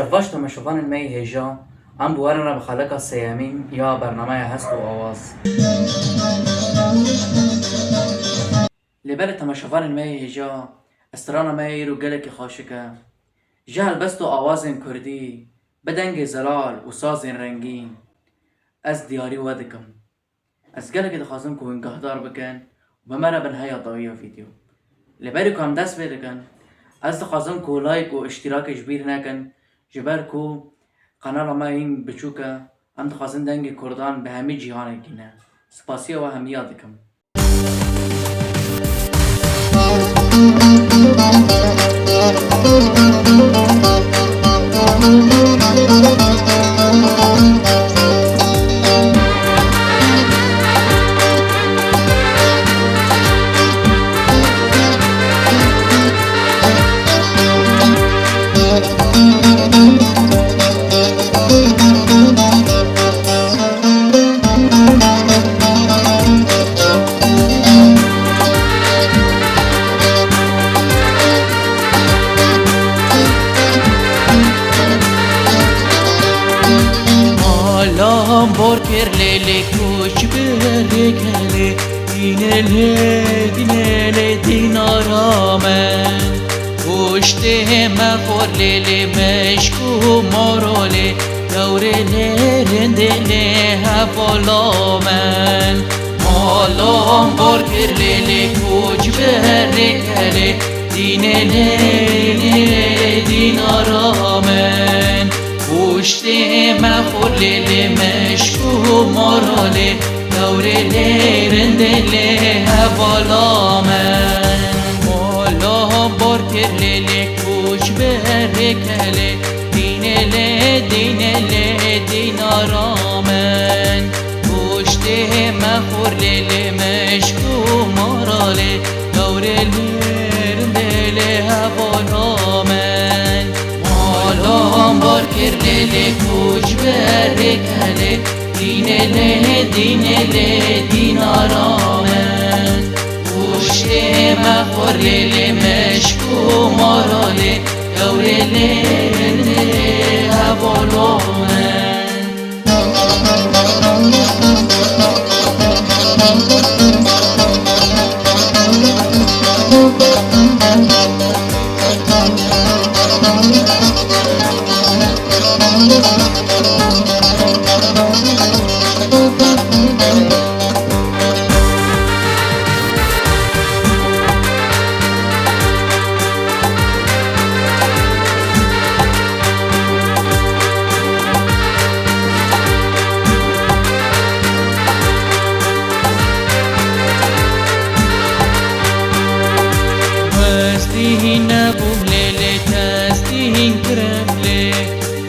شوشت مشوفان المي هجا ام بوارنا بخلقة السيامين يا برنامج هست و آواز لبرت مشوفان المي هجا استرانا مي رو گلک خاشکه جهل بست و آوازین کردی بدنگ زلال و سازین رنگین از دیاری ودکم از گلک دخوازم که انگهدار بکن و مرا بن هیا طویه ویدیو لبری که هم دست بدکن از دخوازم که لایک و اشتراک جبیر نکن جبر که قنال ما این بچوکه هم دخوازم دنگ کردان به همی جهان گینه سپاسی و همی یادکم Borker lele kuch berikele dinele dinaramen Kuşte mefur lele meşku morole Yavrelerindele hafolamen Malam borker lele kuch berikele dinele dinaramen Kuşte mefur lele meşku morale Yavrelerindele hevalamen Mola borker lele kuş berikele Dinele dinaramen Kuşte mefur lele meşku morale Yavrelerindele hevalamen Mola borker lele kuş berikele dinele dinaramen Kuşte mefur lele meşku morale Yavrelerinde hevalamen Testihin buhlele testihin kremle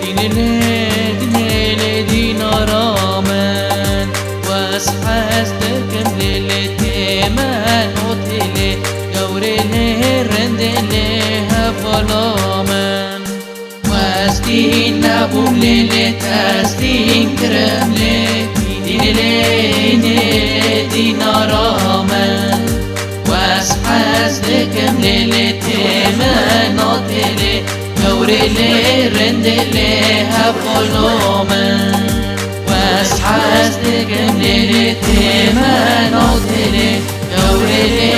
dinele dinaramen Vasxaz dekem lele temen otele Yavrele rendele hevalamen Testihin buhlele testihin kremle dinele dinaramen Vasxaz dekem lele temenatele Yavrele rendele hevalamen Vasxaz dekem lele temenatele Yavrele